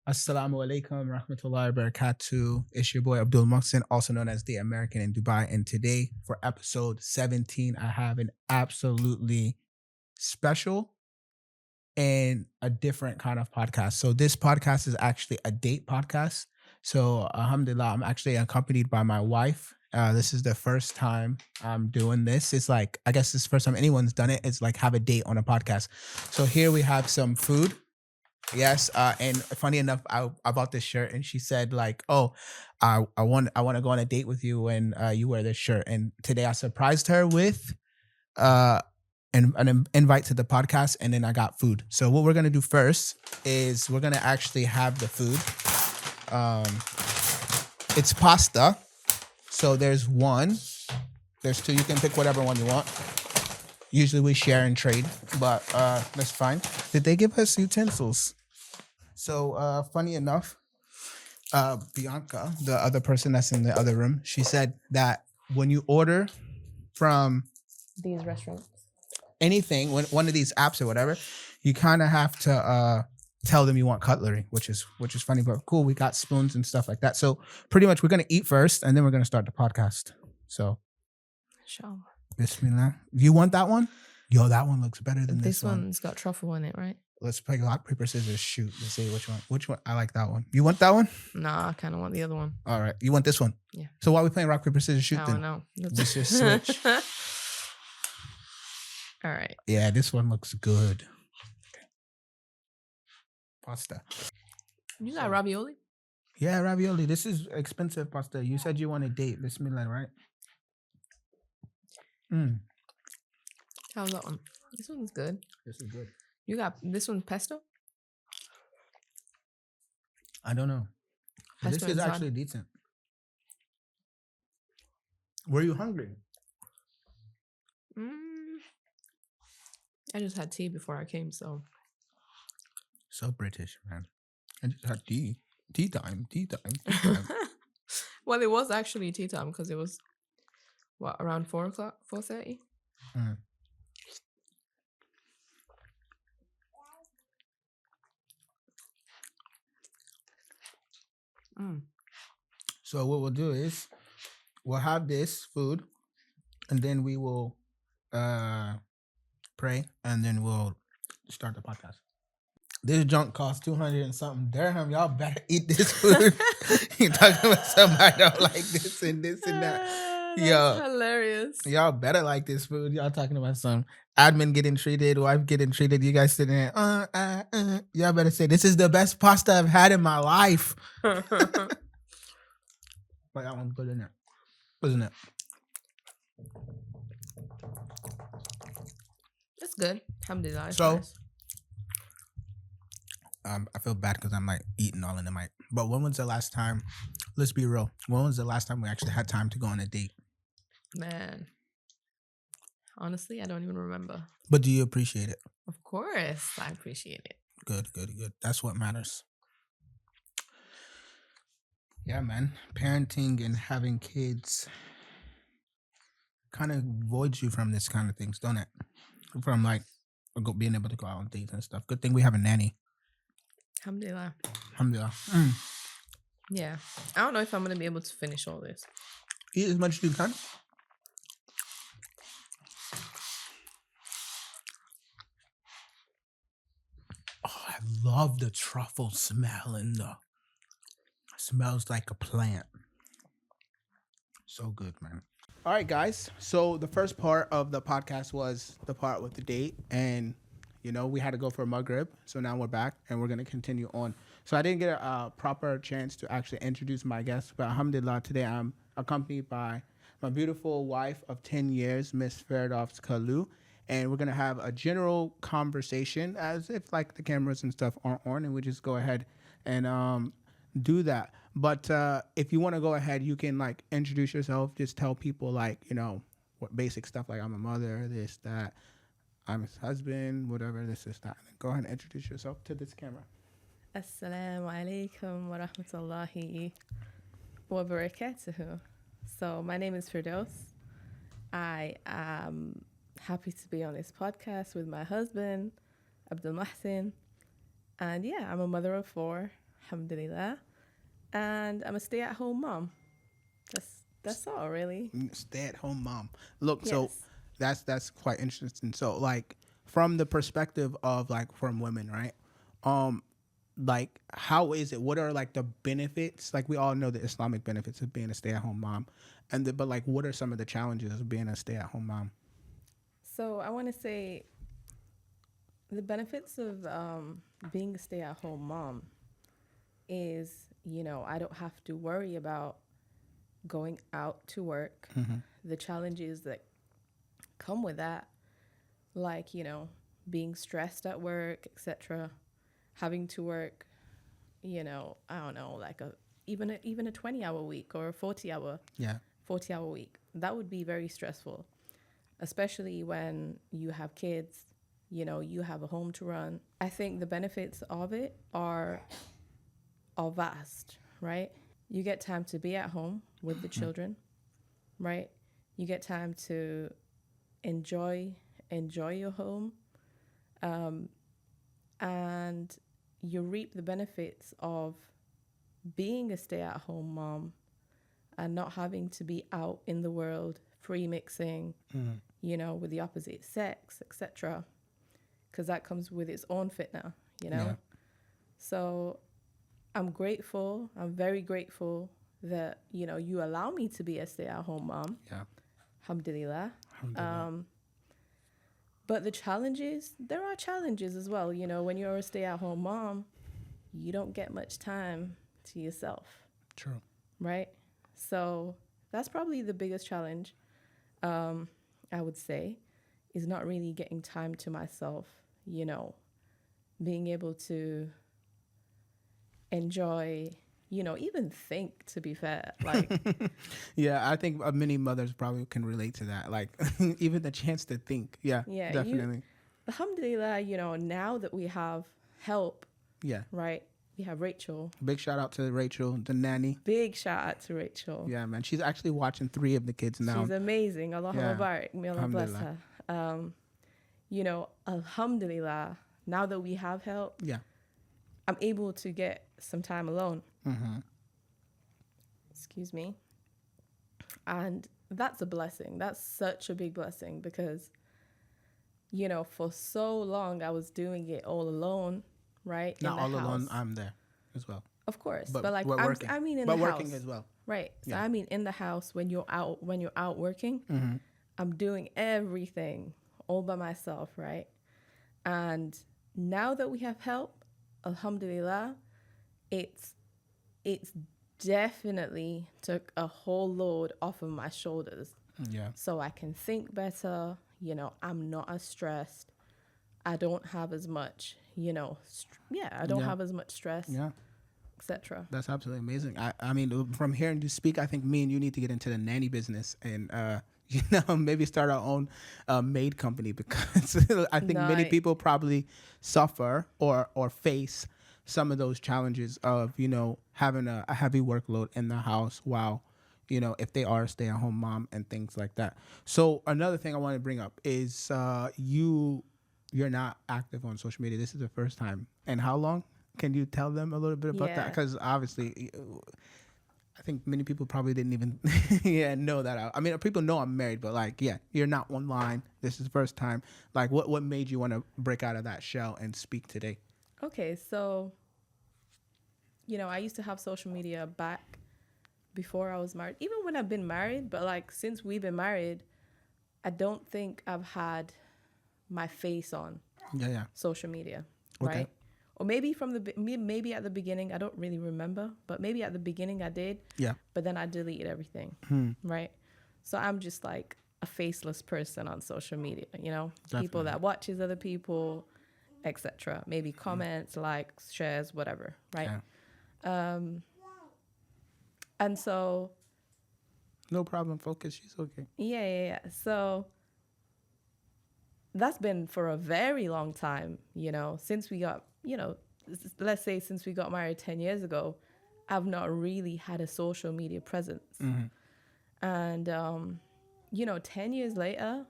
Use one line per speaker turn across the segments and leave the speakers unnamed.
Assalamu alaikum rahmatullahi wa barakatuh. It's your boy Abdul Muhsin, also known as the American in Dubai. And today, for episode 17, I have an absolutely special and a different kind of podcast. So, this podcast is actually a date podcast. So, alhamdulillah, I'm actually accompanied by my wife. This is the first time I'm doing this. It's like, I guess this is the first time anyone's done it. It's like have a date on a podcast. So, here we have some food. Yes, and funny enough, I bought this shirt, and she said like, "Oh, I want to go on a date with you when you wear this shirt." And today I surprised her with uh an invite to the podcast, and then I got food. So what we're gonna do first is we're gonna actually have the food. It's pasta. So there's one, there's two. You can pick whatever one you want. Usually we share and trade, but that's fine. Did they give us utensils? So funny enough, Bianca, the other person that's in the other room, she said that when you order from
these restaurants,
anything, one of these apps or whatever, you kind of have to tell them you want cutlery, which is funny, but cool. We got spoons and stuff like that. So pretty much we're gonna eat first, and then we're gonna start the podcast. So,
inshallah.
Bismillah. You want that one? Yo, that one looks better than this one.
This one's got truffle in it, right?
Let's play rock, paper, scissors, shoot. Let's see which one. Which one? I like that one. You want that one?
Nah, I kind of want the other one.
All right. You want this one?
Yeah.
So why are we playing rock, paper, scissors, shoot then?
No.
Let's just switch.
All right.
Yeah, this one looks good. Okay. Pasta.
You got ravioli?
Yeah, ravioli. This is expensive pasta. You said you want a date. Bismillah, right?
How's that one? This one's good.
This is good.
You got this one pesto?
I don't know. This is actually decent. Were you hungry?
I just had tea before I came, so.
So British, man. I just had tea. Tea time.
Well, it was actually tea time because it was, around 4 o'clock, 4:30?
So what we'll do is we'll have this food, and then we will pray, and then we'll start the podcast. This junk costs 200 and something dirham. Y'all better eat this food. You talking about somebody don't like this and this and that.
That's hilarious.
Y'all better like this food. Y'all talking about some admin getting treated, wife getting treated. You guys sitting there, y'all better say, this is the best pasta I've had in my life. But that one's good in there, isn't it?
It's good. Alhamdulillah.
So,
nice.
I feel bad because I'm like eating all in the mic. But when was the last time? Let's be real. When was the last time we actually had time to go on a date?
Man, honestly, I don't even remember.
But do you appreciate it?
Of course, I appreciate it.
Good. That's what matters. Yeah, man. Parenting and having kids kind of voids you from this kind of things, don't it? From like being able to go out on dates and stuff. Good thing we have a nanny.
Alhamdulillah.
Yeah.
I don't know if I'm going to be able to finish all this.
Eat as much as you can. Oh, I love the truffle smell and the smells like a plant. So good, man. All right, guys. So the first part of the podcast was the part with the date, and we had to go for a Maghrib. So now we're back, and we're gonna continue on. So I didn't get a proper chance to actually introduce my guests, but alhamdulillah, today I'm accompanied by my beautiful wife of 10 years, Miss Firdows Kalu, and we're gonna have a general conversation as if like the cameras and stuff aren't on, and we just go ahead and do that. But if you want to go ahead, you can like introduce yourself. Just tell people like what basic stuff like I'm a mother, this, that, I'm his husband, whatever, this, that. And then go ahead and introduce yourself to this camera.
Assalamu alaikum wa rahmatullahi wa barakatuhu. So my name is Firdows. I am happy to be on this podcast with my husband, Abdul Muhsin. And yeah, I'm a mother of 4, alhamdulillah. And I'm a stay-at-home mom. That's all, really.
Stay-at-home mom. Look, so
Yes.
that's quite interesting. So, like, from the perspective of like from women, right? Um, like, how is it? What are like the benefits? Like, we all know the Islamic benefits of being a stay-at-home mom, but like, what are some of the challenges of being a stay-at-home mom?
So I want to say the benefits of being a stay-at-home mom is, I don't have to worry about going out to work, the challenges that come with that, like, being stressed at work, etc., having to work, I don't know, like even a 20-hour week or a 40-hour
Yeah.
40-hour week. That would be very stressful, especially when you have kids, you have a home to run. I think the benefits of it are vast, right? You get time to be at home with the children, right? You get time to enjoy your home, and you reap the benefits of being a stay-at-home mom and not having to be out in the world free mixing, with the opposite sex, etc. Because that comes with its own fitna,
Yeah.
So I'm grateful. I'm very grateful that, you allow me to be a stay-at-home mom.
Yeah.
Alhamdulillah.
Alhamdulillah.
But the challenges, there are challenges as well. When you're a stay-at-home mom, you don't get much time to yourself,
True.
right? So that's probably the biggest challenge, I would say, is not really getting time to myself, being able to enjoy, even think, to be fair. Like,
Yeah, I think many mothers probably can relate to that. Like, even the chance to think. Yeah,
yeah,
definitely.
alhamdulillah, now that we have help,
Yeah.
right? We have Rachel.
Big shout out to Rachel, the nanny.
Big shout out to Rachel.
Yeah, man. She's actually watching 3 of the kids now.
She's amazing. Allah
Yeah.
Mubarak. May Allah bless
Alhamdulillah.
her. Alhamdulillah, now that we have help,
Yeah.
I'm able to get some time alone. Excuse me. And that's a blessing. That's such a big blessing because, for so long I was doing it all alone, right?
Not
in the
all
house.
alone. I'm there as well.
Of course,
But
but like
we're working.
I mean, in
But
the
working
house,
as well.
right? So
Yeah.
I mean, in the house when you're out working, I'm doing everything all by myself, right? And now that we have help, alhamdulillah, it's definitely took a whole load off of my shoulders,
Yeah.
so I can think better. I'm not as stressed. I don't have as much, I don't
Yeah.
have as much stress,
Yeah.
etc.
That's absolutely amazing. I mean, from hearing you speak, I think me and you need to get into the nanny business and, maybe start our own maid company because I think many
Nice.
people probably suffer or face some of those challenges of, having a heavy workload in the house while, if they are a stay-at-home mom and things like that. So another thing I want to bring up is you're not active on social media. This is the first time. And how long? Can you tell them a little bit about that?
Yeah.
Because obviously, I think many people probably didn't even know that. I mean, people know I'm married, but like, yeah, you're not online. This is the first time. Like, what made you want to break out of that shell and speak today?
Okay, so, I used to have social media back before I was married, even when I've been married, but like since we've been married, I don't think I've had my face on
Yeah.
social media,
Okay.
right? Or maybe maybe at the beginning, I don't really remember, but maybe at the beginning I did.
Yeah.
But then I deleted everything, right? So I'm just like a faceless person on social media, people
Definitely.
that watches other people, etc. Maybe comments, likes, shares, whatever, right?
Yeah.
And so,
No problem. Focus. She's okay.
yeah. So that's been for a very long time, since we got, let's say since we got married 10 years ago, I've not really had a social media presence. And, 10 years later,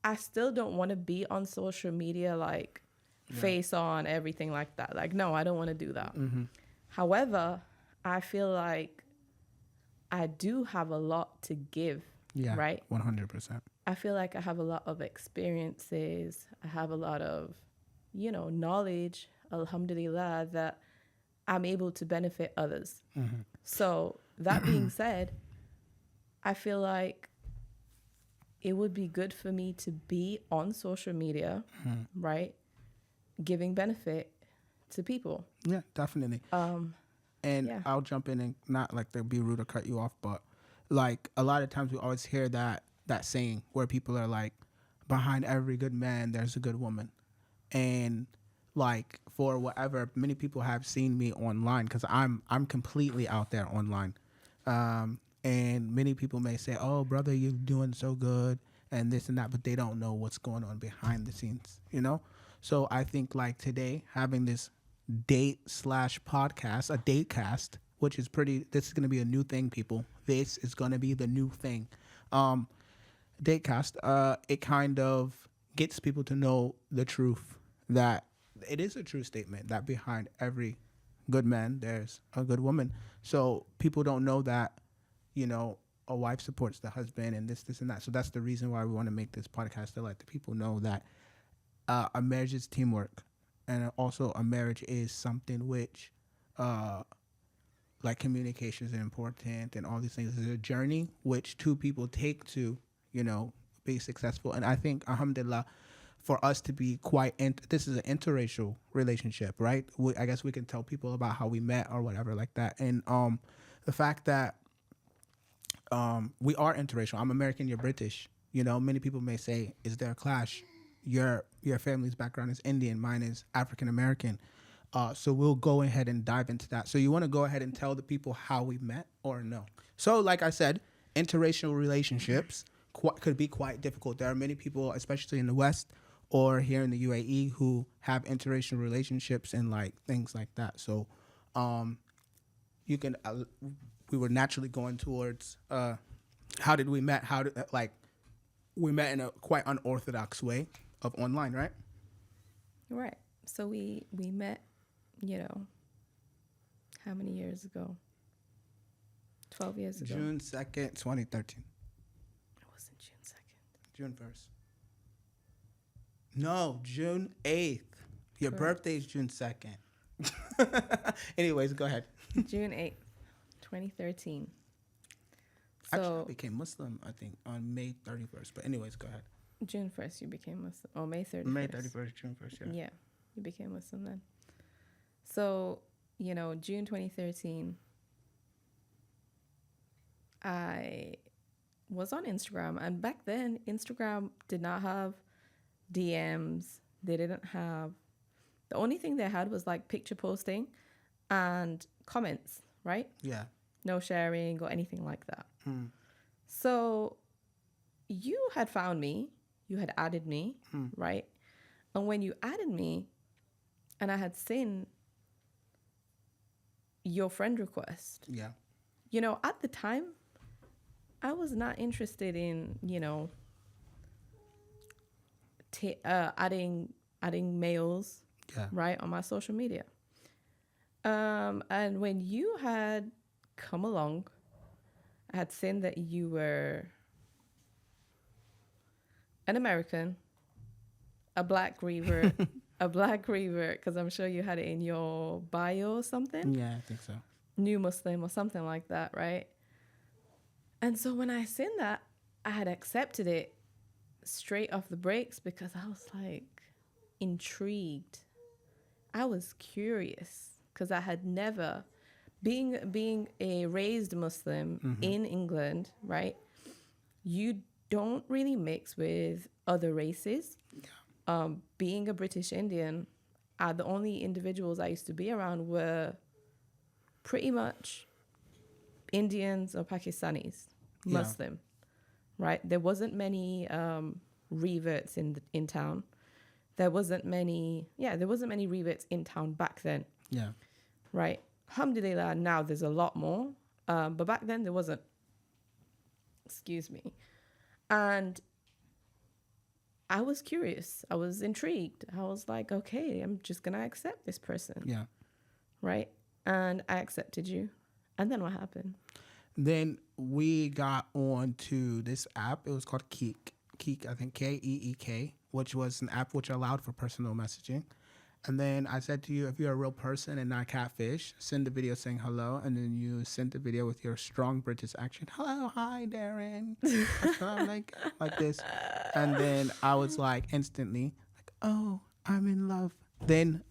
I still don't want to be on social media like face on, everything like that. Like, no, I don't want to do that.
Mm-hmm.
However, I feel like I do have a lot to give,
Yeah.
right?
100%.
I feel like I have a lot of experiences. I have a lot of, knowledge, alhamdulillah, that I'm able to benefit others.
Mm-hmm.
So that being said, I feel like it would be good for me to be on social media, right? Giving benefit to people.
Yeah, definitely. And
Yeah.
I'll jump in and not like to be rude or cut you off, but like a lot of times we always hear that saying where people are like, behind every good man there's a good woman. And like for whatever, many people have seen me online because I'm completely out there online. And many people may say, oh brother, you're doing so good and this and that, but they don't know what's going on behind the scenes, So I think like today having this date/podcast, a date cast, which is this is going to be a new thing, people. This is going to be the new thing. Date cast, it kind of gets people to know the truth, that it is a true statement that behind every good man there's a good woman. So people don't know that, a wife supports the husband and this and that. So that's the reason why we want to make this podcast, to let the people know that a marriage is teamwork, and also a marriage is something which like communication is important, and all these things is a journey which two people take to be successful. And I think alhamdulillah, for us to be this is an interracial relationship, right? I guess we can tell people about how we met or whatever like that. And the fact that we are interracial. I'm American, you're British. Many people may say, is there a clash? Your family's background is Indian, mine is African American. So we'll go ahead and dive into that. So you want to go ahead and tell the people how we met, or no? So like I said, interracial relationships could be quite difficult. There are many people, especially in the West or here in the UAE, who have interracial relationships and like things like that. So you can we were naturally going towards how did we met? We met in a quite unorthodox way of online, right?
Right. So we met, how many years ago? 12 years ago.
June 2nd, 2013.
It wasn't June 2nd.
June 1st. No, June 8th. Your birthday is June 2nd. Anyways, go ahead.
June 8th, 2013.
Actually, I became Muslim, I think, on May 31st. But anyways, go ahead.
June 1st, you became Muslim. Oh, May 31st.
May 31st, June 1st, yeah.
Yeah, you became Muslim then. So, June 2013, I was on Instagram. And back then, Instagram did not have DMs. They didn't have... The only thing they had was like picture posting and comments, right?
Yeah.
No sharing or anything like that. So you had found me, you had added me, right? And when you added me and I had seen your friend request,
yeah,
at the time, I was not interested in, adding males, right, on my social media. And when you had come along, I had seen that you were an American, a black revert, because I'm sure you had it in your bio or something.
Yeah, I think so.
New Muslim or something like that, right? And so when I seen that, I had accepted it straight off the breaks because I was like intrigued. I was curious because I had never... Being a raised Muslim in England, right? You don't really mix with other races. Yeah. Being a British Indian, the only individuals I used to be around were pretty much Indians or Pakistanis, Muslim, right? There wasn't many reverts in town. There wasn't many reverts in town back then.
Yeah.
Right. Alhamdulillah, now there's a lot more. But back then there wasn't. Excuse me. And I was curious. I was intrigued. I was like, okay, I'm just going to accept this person.
Yeah.
Right. And I accepted you. And then what happened?
Then we got on to this app. It was called Keek. Keek, I think Keek, which was an app which allowed for personal messaging. And then I said to you, if you're a real person and not catfish, send a video saying hello. And then you sent the video with your strong British accent. Hello, hi, Darren. I'm like this. And then I was like instantly like, oh, I'm in love. Then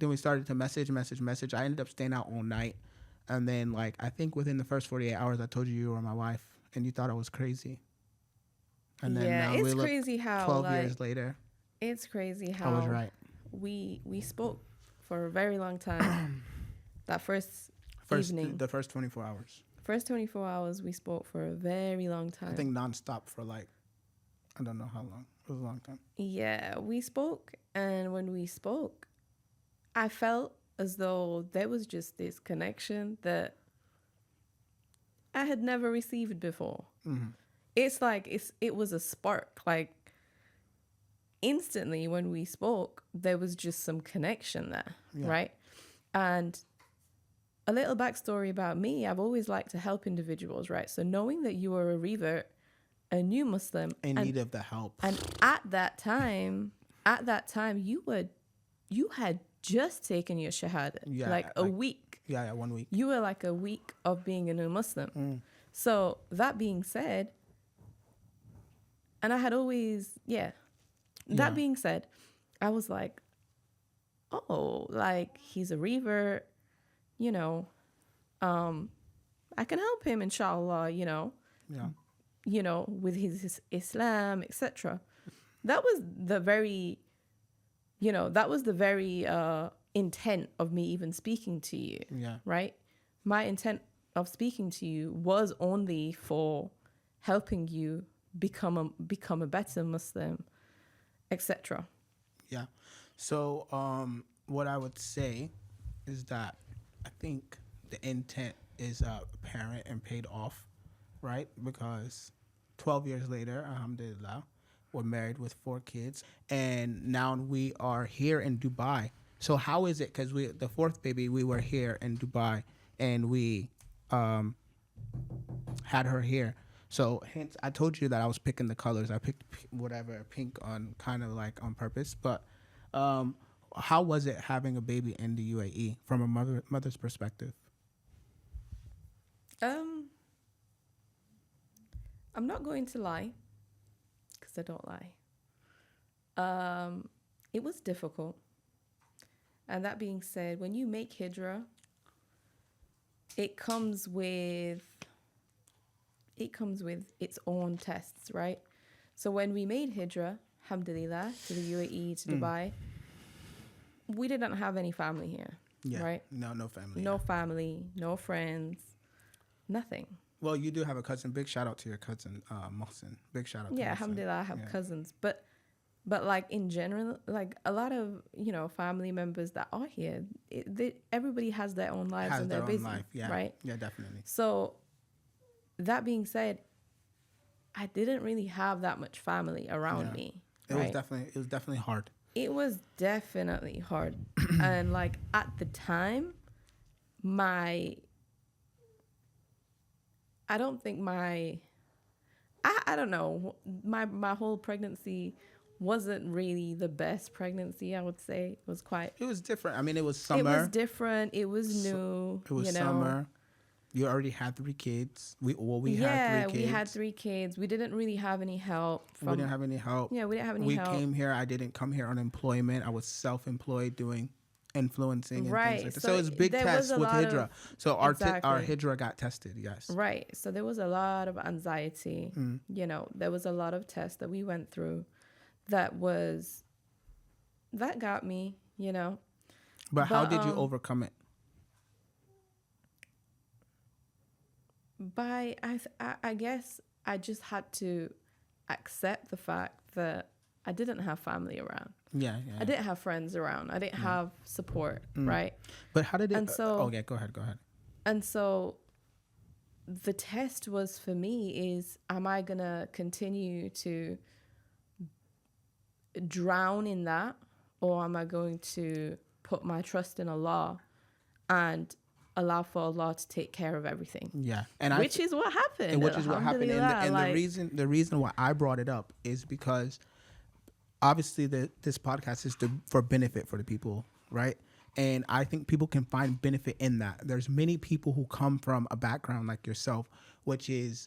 we started to message. I ended up staying out all night. And then like, I think within the first 48 hours, I told you were my wife and you thought I was crazy. And then
yeah,
now
it's
we look
crazy how
12
like,
years later.
It's crazy how
I was right.
We spoke for a very long time. That evening.
The first 24 hours.
First 24 hours, we spoke for a very long time.
I think nonstop for like, I don't know how long. It was a long time.
Yeah, we spoke. And when we spoke, I felt as though there was just this connection that I had never received before. Mm-hmm. It's like, it was a spark. Like, instantly when we spoke, there was just some connection there, right? And a little backstory about me, I've always liked to help individuals, right? So knowing that you were a revert, a new Muslim
in need of the help,
and at that time you had just taken your shahada, like a week.
Yeah, 1 week.
You were like a week of being a new Muslim. So that being said, and I had always, that being said, I was like, oh, like he's a revert, you know, I can help him, inshallah, you know, with his Islam, etc. That was the very, intent of me even speaking to you. Yeah. Right. My intent of speaking to you was only for helping you become a better Muslim, etc.
Yeah. So what I would say is that I think the intent is apparent and paid off, right? Because 12 years later, alhamdulillah, we're married with 4 kids, and now we are here in Dubai. So how is it? Because the 4th baby, we were here in Dubai, and we had her here. So hence, I told you that I was picking the colors. I picked whatever pink on kind of like on purpose. But how was it having a baby in the UAE from a mother's perspective?
I'm not going to lie, because I don't lie. It was difficult. And that being said, when you make Hijrah, it comes with its own tests, right? So when we made Hijrah, alhamdulillah, to the UAE, to Dubai, we didn't have any family here, right?
No family.
No family, no friends, nothing.
Well, you do have a cousin. Big shout out to your cousin, Mohsin. Big shout out to Mohsin.
Yeah, alhamdulillah, I have cousins. But like in general, like a lot of, family members that are here, everybody has their own lives and they're busy, right?
Yeah, definitely.
So that being said, I didn't really have that much family around me.
It was definitely hard.
It was definitely hard. And like at the time, I don't know, my whole pregnancy wasn't really the best pregnancy, I would say. It was
different. I mean, it was summer.
It was different. It was new.
It was summer. You already had 3 kids. We had 3 kids.
We had 3 kids. We didn't really have any help.
We didn't have any help.
Yeah, we didn't have any help.
We came here. I didn't come here on employment. I was self-employed doing influencing and things like that. So it was a big test with Hijrah. So our Hijrah got tested, yes.
Right. So there was a lot of anxiety. There was a lot of tests that we went through that got me,
But how did you overcome it?
I guess I just had to accept the fact that I didn't have family around.
Yeah.
I didn't have friends around. I didn't have support, right?
But how did it?
And so,
go ahead.
And so the test was for me is, am I going to continue to drown in that, or am I going to put my trust in Allah and allow for Allah to take care of everything?
Yeah, and
which is what happened.
which is what happened. And,
Alhamdulillah,
and
like,
the reason why I brought it up is because obviously this podcast is for benefit for the people, right? And I think people can find benefit in that. There's many people who come from a background like yourself, which is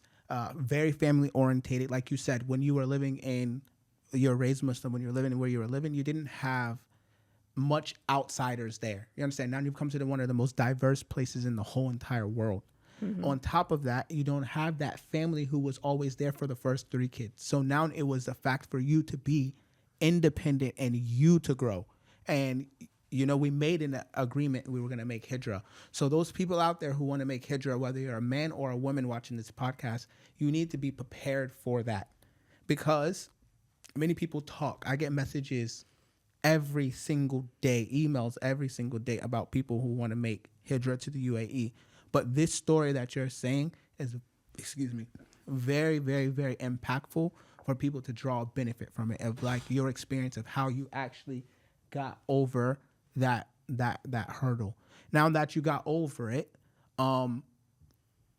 very family orientated. Like you said, when you were living in, you're raised Muslim, when you were living where you were living, you didn't have much outsiders there. You understand? Now you've come to one of the most diverse places in the whole entire world.
mm-hmm.
On top of that, you don't have that family who was always there for the first 3 kids. So now it was a fact for you to be independent and you to grow. And we made an agreement we were going to make Hijrah. So those people out there who want to make Hijrah, whether you're a man or a woman watching this podcast, you need to be prepared for that, because many people talk. I get messages every single day, emails every single day about people who want to make Hijrah to the UAE. But this story that you're saying is, very, very, very impactful for people to draw a benefit from it, of like your experience of how you actually got over that hurdle. Now that you got over it,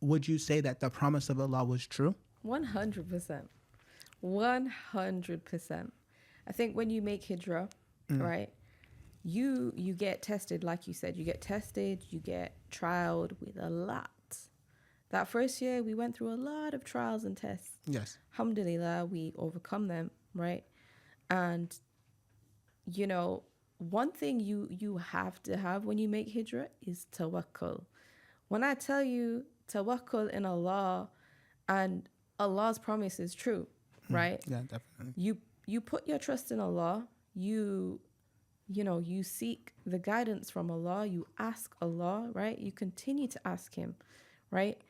would you say that the promise of Allah was true?
100%. 100%. I think when you make Hijrah, right, you get tested, like you said, you get trialed with a lot. That first year, we went through a lot of trials and tests.
Yes.
Alhamdulillah, we overcome them, right? And, one thing you have to have when you make Hijrah is tawakkul. When I tell you tawakkul in Allah, and Allah's promise is true, right?
Yeah, definitely.
You put your trust in Allah. You seek the guidance from Allah. You ask Allah, right? You continue to ask Him, right?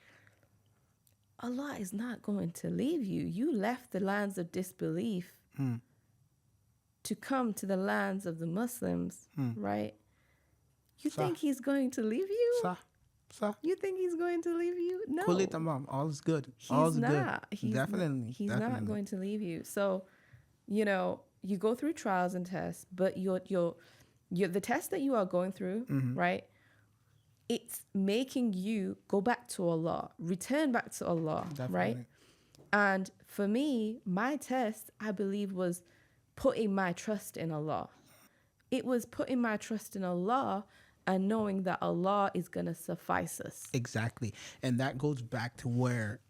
Allah is not going to leave you. You left the lands of disbelief to come to the lands of the Muslims, right? You think He's going to leave you? You think He's going to leave you? No.
All is good.
He's not. He's not going to leave you. So, you go through trials and tests, but the test that you are going through, right? It's making you go back to Allah, return back to Allah, right? And for me, my test, I believe, was putting my trust in Allah. It was putting my trust in Allah and knowing that Allah is going to suffice us.
Exactly. And that goes back to where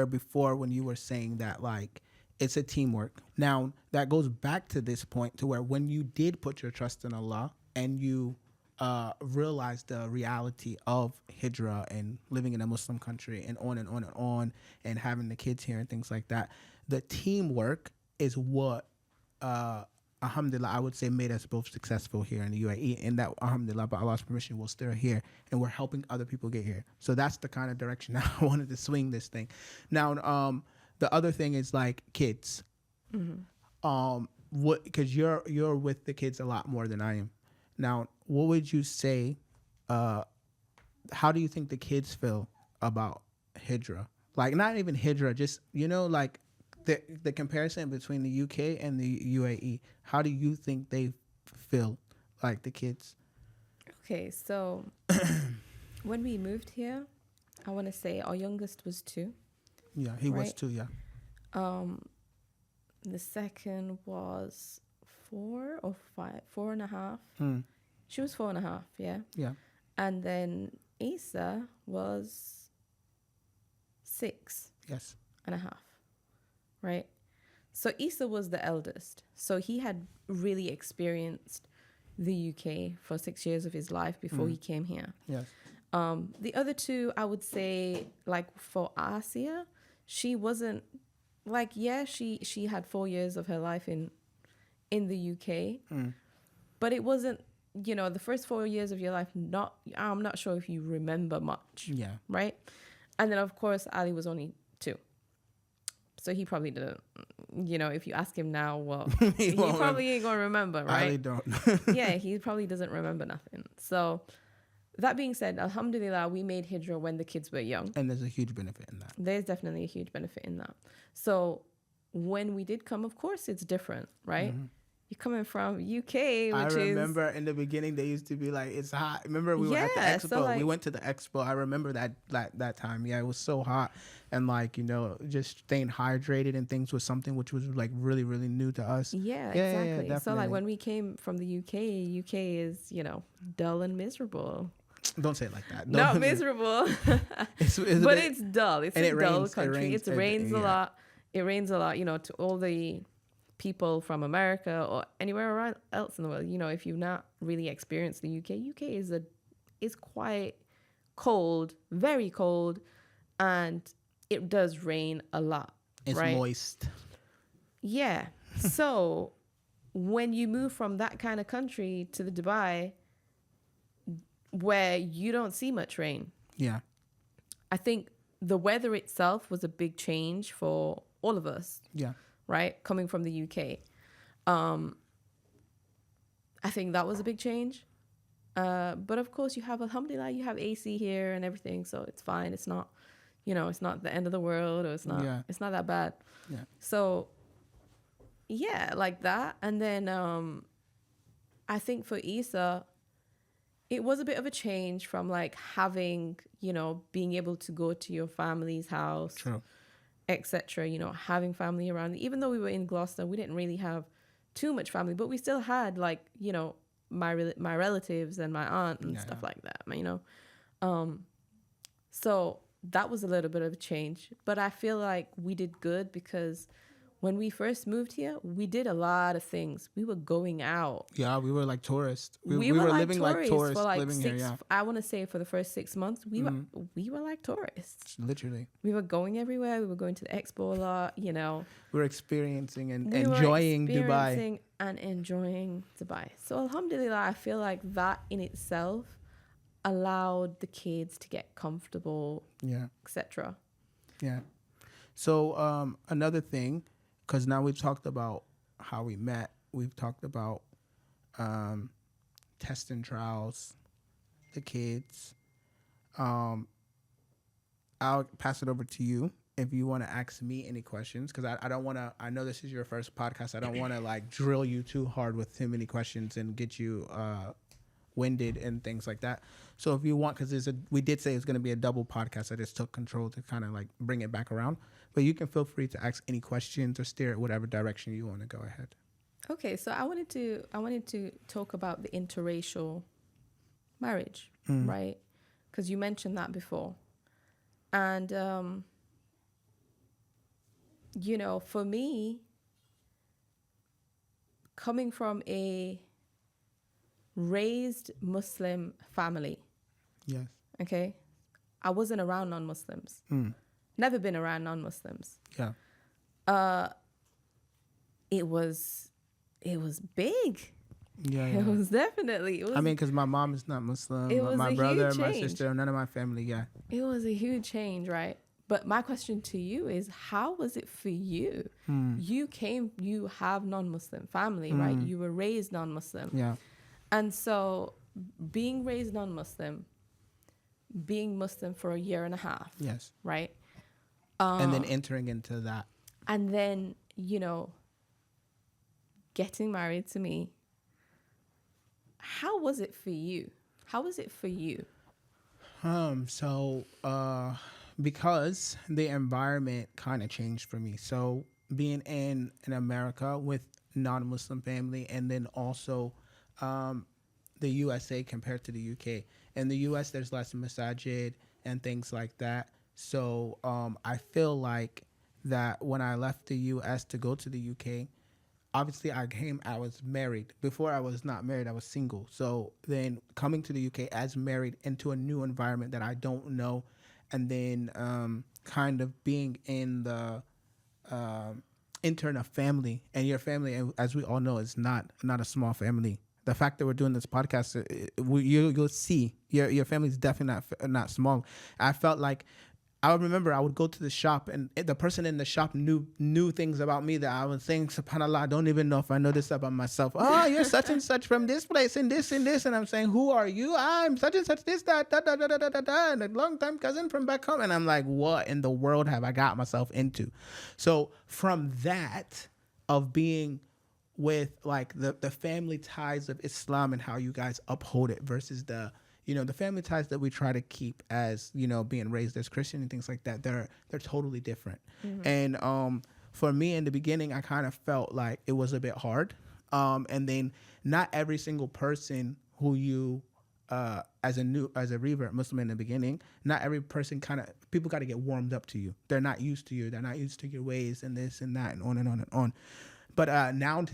before, when you were saying that, like, it's a teamwork. Now, that goes back to this point, to where when you did put your trust in Allah and you realized the reality of Hijrah and living in a Muslim country and on and on and on, and having the kids here and things like that, the teamwork is what, alhamdulillah, I would say made us both successful here in the UAE, and that, alhamdulillah, by Allah's permission, we're still here and we're helping other people get here. So that's the kind of direction I wanted to swing this thing. Now, the other thing is like kids. Because you're with the kids a lot more than I am. Now, what would you say? How do you think the kids feel about Hijrah? Like, not even Hijrah, just like the comparison between the UK and the UAE. How do you think they feel, like the kids?
Okay, so when we moved here, I want to say our youngest was 2.
Yeah, he was 2. Yeah.
The second was 4 or 5, 4.5. She was 4.5. Yeah.
Yeah.
And then Isa was 6.
Yes.
And a half. Right. So Isa was the eldest. So he had really experienced the UK for 6 years of his life before he came here.
Yes.
The other 2, I would say, like for Asia, she wasn't like, yeah, she had 4 years of her life in the UK, but it wasn't, the first 4 years of your life, I'm not sure if you remember much.
Yeah.
Right. And then of course Ali was only 2. So he probably didn't, if you ask him now, well, he probably ain't gonna remember, right?
Ali don't.
Yeah, he probably doesn't remember nothing. So That being said, alhamdulillah, we made Hijra when the kids were young.
And there's a huge benefit in that.
There's definitely a huge benefit in that. So when we did come, of course, it's different, right?
Mm-hmm.
You're coming from UK,
I
which
remember in the beginning they used to be like, it's hot. Remember we were at the
Yeah,
expo.
so, like-
we went to the expo. I remember that time. Yeah, it was so hot, and like, you know, just staying hydrated and things was something which was like really really new to us.
Yeah,
Yeah,
exactly. So like
definitely.
when we came from the UK is, you know, dull and miserable.
Don't say it like that.
Not
Don't-
miserable,
It's a
but
bit-
it's dull. It's
and
a
it
dull
rains, it
country.
rains,
It rains a
yeah.
lot. It rains a lot, you know, to all the people from America or anywhere around else in the world. You know, if you've not really experienced the UK is quite cold, very cold, and it does rain a lot.
it's
right?
moist.
Yeah. So when you move from that kind of country to the Dubai where you don't see much rain,
Yeah.
I think the weather itself was a big change for all of us,
Yeah.
right? Coming from the UK. I think that was a big change. But of course you have, alhamdulillah, you have AC here and everything, so it's fine. It's not, you know, it's not the end of the world, or it's not
Yeah.
it's not that bad.
Yeah.
So yeah, like that. And then I think for Isa, it was a bit of a change from like having, you know, being able to go to your family's house,
True.
etc. You know, having family around. Even though we were in Gloucester, we didn't really have too much family, but we still had like, you know, my relatives and my aunt and stuff like that, you know. So that was a little bit of a change, but I feel like we did good because when we first moved here, we did a lot of things. We were going out.
Yeah, we were like tourists.
We were like
living like tourists,
for like
living here. Yeah,
I want to say for the first 6 months, we were like tourists.
literally.
We were going everywhere. We were going to the expo a lot, you know.
We were experiencing and
We were
enjoying Dubai.
experiencing and enjoying Dubai. So alhamdulillah, I feel like that in itself allowed the kids to get comfortable,
Yeah,
etc.
yeah. So another thing, because now we've talked about how we met. We've talked about tests and trials, the kids. I'll pass it over to you if you want to ask me any questions, because I don't want to. I know this is your first podcast. I don't want to like drill you too hard with too many questions and get you winded and things like that. So if you want, because we did say it's going to be a double podcast. I just took control to kind of like bring it back around. But you can feel free to ask any questions or steer it whatever direction you want to go ahead.
Okay, so I wanted to talk about the interracial marriage, right? Because you mentioned that before, and you know, for me, coming from a raised Muslim family,
Yes.
okay, I wasn't around non-Muslims. Never been around non-Muslims.
Yeah.
It was big.
Yeah.
It was definitely. It was.
I mean, because my mom is not Muslim.
It was
My
a
brother,
huge
my
change.
sister, none of my family. Yeah.
It was a huge change, right? But my question to you is, how was it for you? You have non-Muslim family, right? You were raised non-Muslim.
Yeah.
And so being raised non-Muslim, being Muslim for a year and a half,
Yes.
right?
And then entering into that.
And then, you know, getting married to me. How was it for you? How was it for you?
So because the environment kind of changed for me. So being in America with non-Muslim family, and then also the USA compared to the UK. In the US, there's less masajid and things like that. So I feel like that when I left the US to go to the UK, obviously I was married. Before I was not married, I was single. So then coming to the UK as married into a new environment that I don't know, and then kind of being in the entering a family, and your family, as we all know, is not a small family. The fact that we're doing this podcast, you'll see your family's definitely not small. I felt like I remember I would go to the shop, and the person in the shop knew things about me that I was saying, subhanAllah, I don't even know if I know this about myself. Oh, you're such and such from this place and this and this. And I'm saying, who are you? I'm such and such, this, that, da, da, da, da, da, da, da, and a long time cousin from back home. And I'm like, what in the world have I got myself into? So from that, of being with like the family ties of Islam and how you guys uphold it versus the family ties that we try to keep as, being raised as Christian and things like that, they're totally different. Mm-hmm. And for me in the beginning, I kind of felt like it was a bit hard. And then not every single person who you, as a revert Muslim in the beginning, not every person people got to get warmed up to you. They're not used to you. They're not used to your ways and this and that and on and on and on. But noun,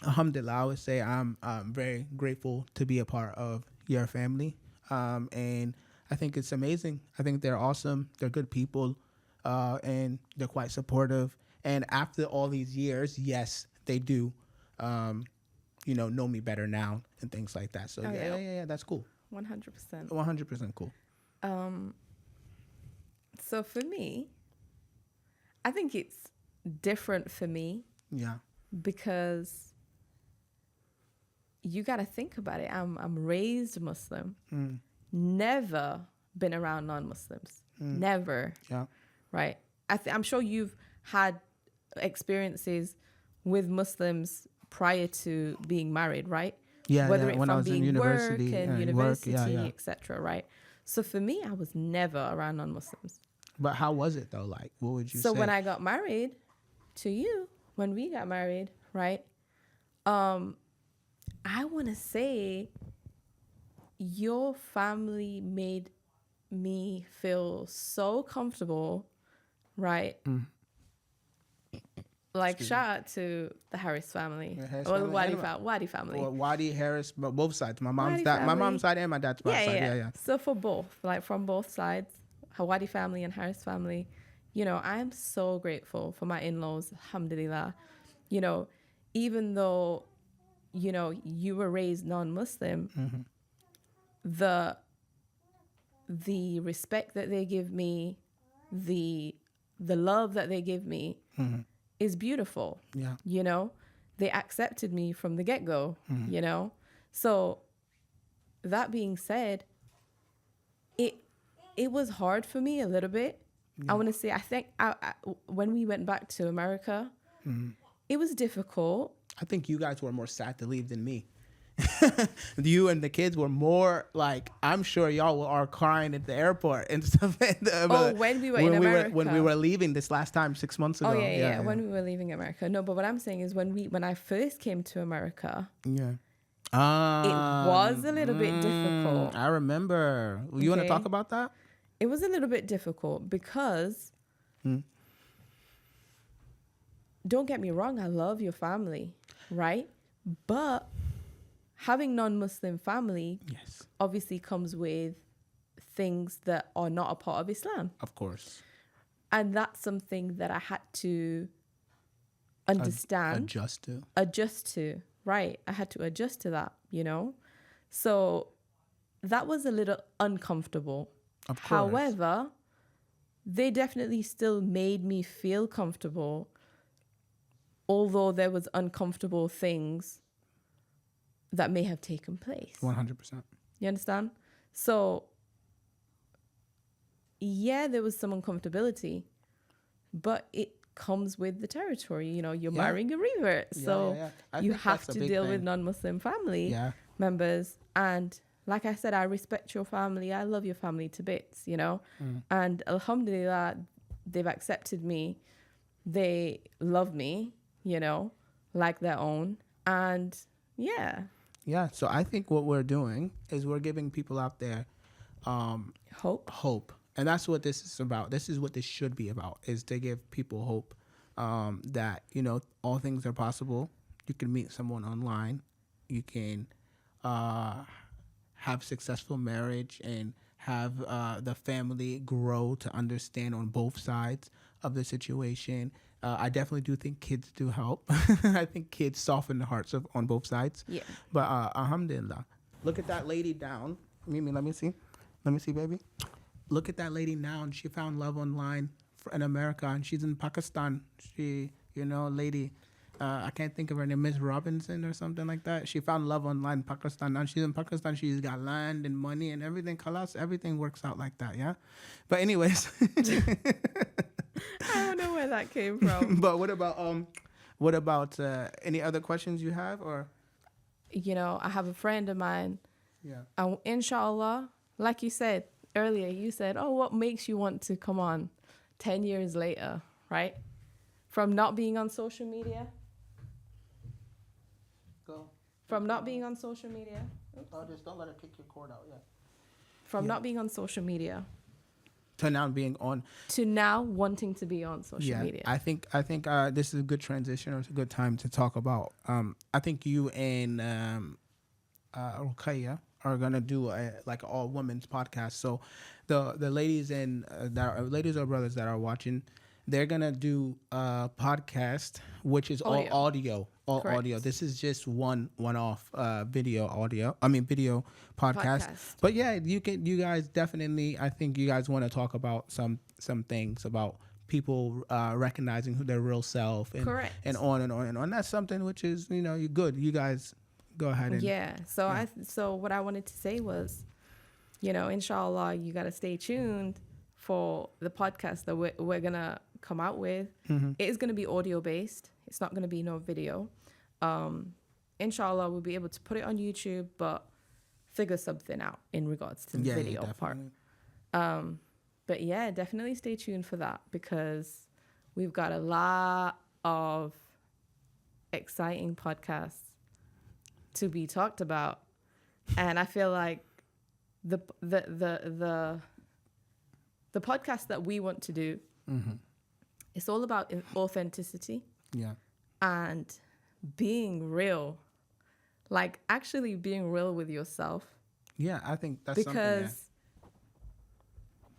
alhamdulillah, I would say I'm very grateful to be a part of your family. And I think it's amazing. I think they're awesome. They're good people. And they're quite supportive. And after all these years, yes, they do, know me better now and things like that. So yeah, that's cool.
100%.
100% cool.
So for me, I think it's different for me.
Yeah.
Because you got to think about it. I'm raised Muslim. Never been around non-Muslims. Never.
Yeah.
Right. I'm sure you've had experiences with Muslims prior to being married, right?
Yeah.
Whether
when
from
I was in university,
etc. Right. So for me, I was never around non-Muslims.
But how was it though? Like, what would you say?
So when I got married to you, when we got married, right? I want to say your family made me feel so comfortable, right? Like, shout out to the Harris family, or the Wadi family.
Or Wadi, Harris, but both sides. My mom's side and my dad's side. Yeah.
So for both, like from both sides, Wadi family and Harris family, I'm so grateful for my in-laws, alhamdulillah. Even though, you were raised non-Muslim, the respect that they give me, the love that they give me is beautiful. Yeah. They accepted me from the get-go, So that being said, it was hard for me a little bit. Yeah. I want to say, I think when we went back to America, it was difficult.
I think you guys were more sad to leave than me. You and the kids were more like, I'm sure y'all are crying at the airport and stuff.
When we were in America.
When we were leaving this last time 6 months ago.
Oh, yeah. When we were leaving America. No, but what I'm saying is when I first came to America.
Yeah.
It was a little bit difficult.
I remember. You want to talk about that?
It was a little bit difficult because, don't get me wrong, I love your family, right? But having non-Muslim family obviously comes with things that are not a part of Islam.
Of course.
And that's something that I had to understand. Adjust to. Right. I had to adjust to that, So that was a little uncomfortable.
Of course.
However, they definitely still made me feel comfortable, although there was uncomfortable things that may have taken place.
100%.
You understand? So, yeah, there was some uncomfortability, but it comes with the territory. You're marrying a revert. So you have to deal with non-Muslim family members. And like I said, I respect your family. I love your family to bits, And alhamdulillah, they've accepted me. They love me, like their own. And yeah.
Yeah. So I think what we're doing is we're giving people out there hope. And that's what this is about. This is what this should be about, is to give people hope that, all things are possible. You can meet someone online. You can have successful marriage and have the family grow to understand on both sides of the situation. I definitely do think kids do help. I think kids soften the hearts on both sides.
Yeah.
But alhamdulillah. Look at that lady down. Mimi, let me see. Let me see, baby. look at that lady now, and she found love online in America, and she's in Pakistan. She, lady, I can't think of her name, Miss Robinson or something like that. She found love online in Pakistan. Now she's in Pakistan. She's got land and money and everything. Khalas, everything works out like that, yeah? But anyways.
I don't know where that came from.
But what about any other questions you have, or?
I have a friend of mine.
Yeah.
And inshallah, like you said earlier, you said, oh, what makes you want to come on 10 years later, right? From not being on social media.
Go.
From not being on social media.
Oh, just don't let it kick your cord out, yeah.
From not being on social media.
To now being on.
To now wanting to be on social media.
I think this is a good transition, or it's a good time to talk about. I think you and Ruqayya are gonna do like all women's podcast. So the ladies and ladies or brothers that are watching, they're gonna do a podcast which is all audio.
Correct.
Audio. This is just one-off video podcast. But yeah, you guys definitely, I think you guys want to talk about some things about people recognizing who their real self, and
Correct.
and on and on and on. That's something which is, you're good. You guys go ahead and
So what I wanted to say was, inshallah, you got to stay tuned for the podcast that we're gonna come out with.
Mm-hmm.
It is gonna be audio based. It's not gonna be no video. Inshallah, we'll be able to put it on YouTube, but figure something out in regards to the video part. But yeah, definitely stay tuned for that, because we've got a lot of exciting podcasts to be talked about, and I feel like the podcast that we want to do,
mm-hmm.
it's all about authenticity, and being real, like actually being real with yourself.
Yeah, I think that's
because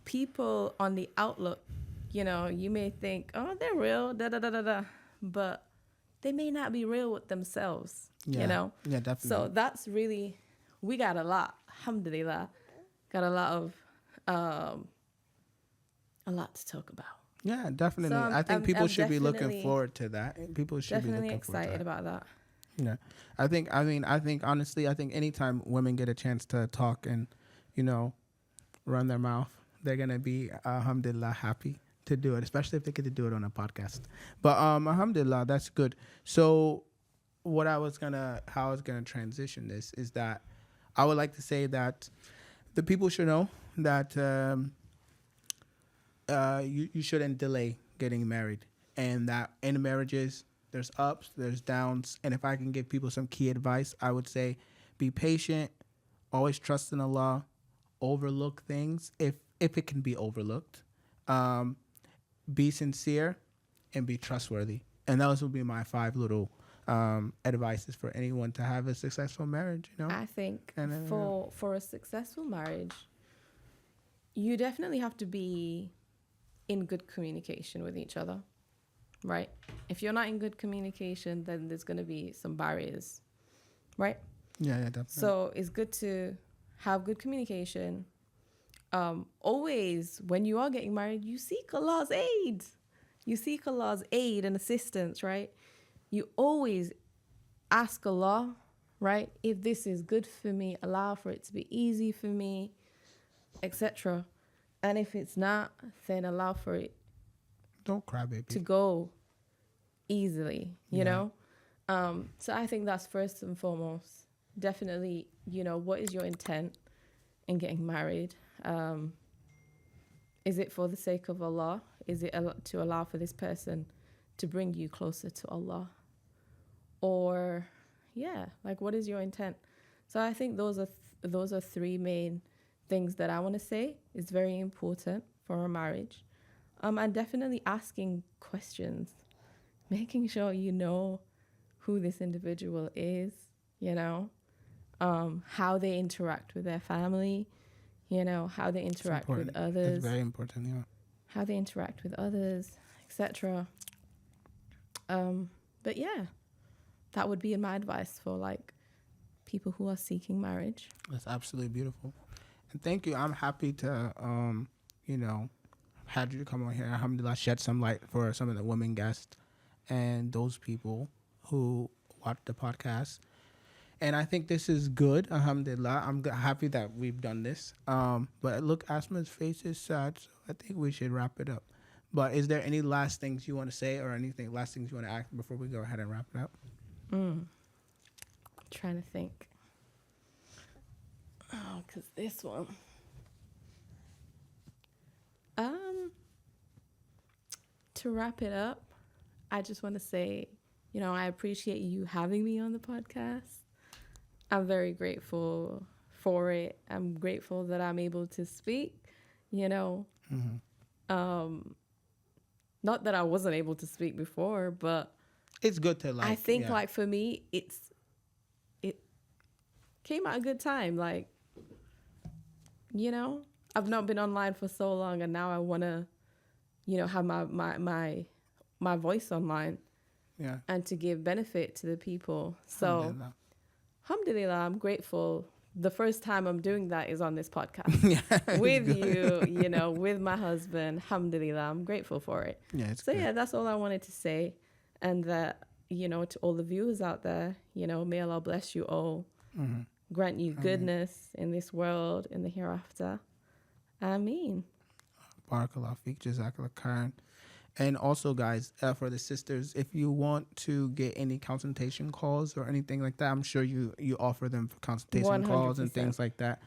people on the outlook, you may think, oh, they're real, but they may not be real with themselves.
Yeah, definitely.
So that's really, we got a lot, alhamdulillah, got a lot to talk about.
Yeah, definitely.
So
I think people should be looking forward to that. People should be looking
excited about that.
Yeah, I think honestly, anytime women get a chance to talk and, run their mouth, they're gonna be alhamdulillah happy to do it, especially if they get to do it on a podcast. But alhamdulillah, that's good. So how I was gonna transition this is that I would like to say that the people should know that you shouldn't delay getting married, and that in marriages there's ups, there's downs, and if I can give people some key advice, I would say be patient, always trust in Allah, overlook things if it can be overlooked, be sincere, and be trustworthy. And those would be my 5 little advices for anyone to have a successful marriage.
I think for a successful marriage, you definitely have to be in good communication with each other, right? If you're not in good communication, then there's going to be some barriers, right?
Yeah, definitely.
So it's good to have good communication. Always, when you are getting married, you seek Allah's aid. You seek Allah's aid and assistance, right? You always ask Allah, right? If this is good for me, allow for it to be easy for me, etc. And if it's not, then allow for it.
Don't cry, baby.
To go easily, you know? So I think that's first and foremost. Definitely, what is your intent in getting married? Is it for the sake of Allah? Is it to allow for this person to bring you closer to Allah? Or, what is your intent? So I think those are 3 main things that I want to say is very important for a marriage. And definitely asking questions, making sure you know who this individual is, how they interact with their family, how they interact with others.
It's very important, yeah.
How they interact with others, etc. But yeah, that would be my advice for people who are seeking marriage.
That's absolutely beautiful. And thank you. I'm happy to you know, had you come on here, alhamdulillah, shed some light for some of the women guests and those people who watch the podcast. And I think this is good, alhamdulillah. Happy that we've done this. But look, Asma's face is sad, so I think we should wrap it up. But is there any last things you want to say or anything last things you want to add before we go ahead and wrap it up?
Trying to think. Oh, because this one. To wrap it up, I just want to say, you know, I appreciate you having me on the podcast. I'm very grateful for it. I'm grateful that I'm able to speak, you know. Not that I wasn't able to speak before, but
it's good to like.
I think like for me, it came at a good time. Like, you know, I've not been online for so long, and now I want to, you know, have my voice online.
Yeah.
And to give benefit to the people. So, alhamdulillah, I'm grateful. The first time I'm doing that is on this podcast with you, you know, with my husband. Alhamdulillah, I'm grateful for it.
Yeah, it's
so
good.
Yeah, that's all I wanted to say. And that, you know, to all the viewers out there, you know, may Allah bless you all. Grant you goodness in this world, in the hereafter. Ameen.
Barakallah feek, jazakallah khairan. And also, guys, for the sisters, if you want to get any consultation calls or anything like that, I'm sure you offer them for consultation
100%.
calls and things like that.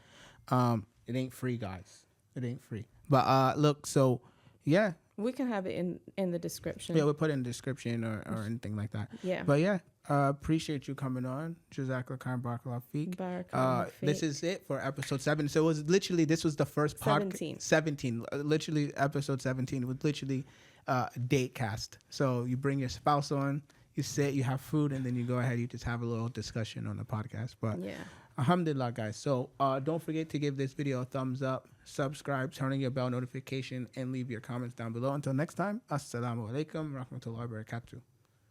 It ain't free, guys. It ain't free. But look, so yeah.
We can have it in the description.
Yeah, we'll put it in the description or anything like that.
Yeah.
But yeah, appreciate you coming on. Jazakallah khairan, barakallah feek. This is it for episode 7. So it was literally, this was the first podcast. 17. Literally episode 17. It was literally date cast. So you bring your spouse on, you sit, you have food, and then you go ahead, you just have a little discussion on the podcast. But
yeah,
alhamdulillah, guys. So don't forget to give this video a thumbs up, subscribe, turn on your bell notification, and leave your comments down below. Until next time, assalamu alaikum rahmatullahi wa barakatuh.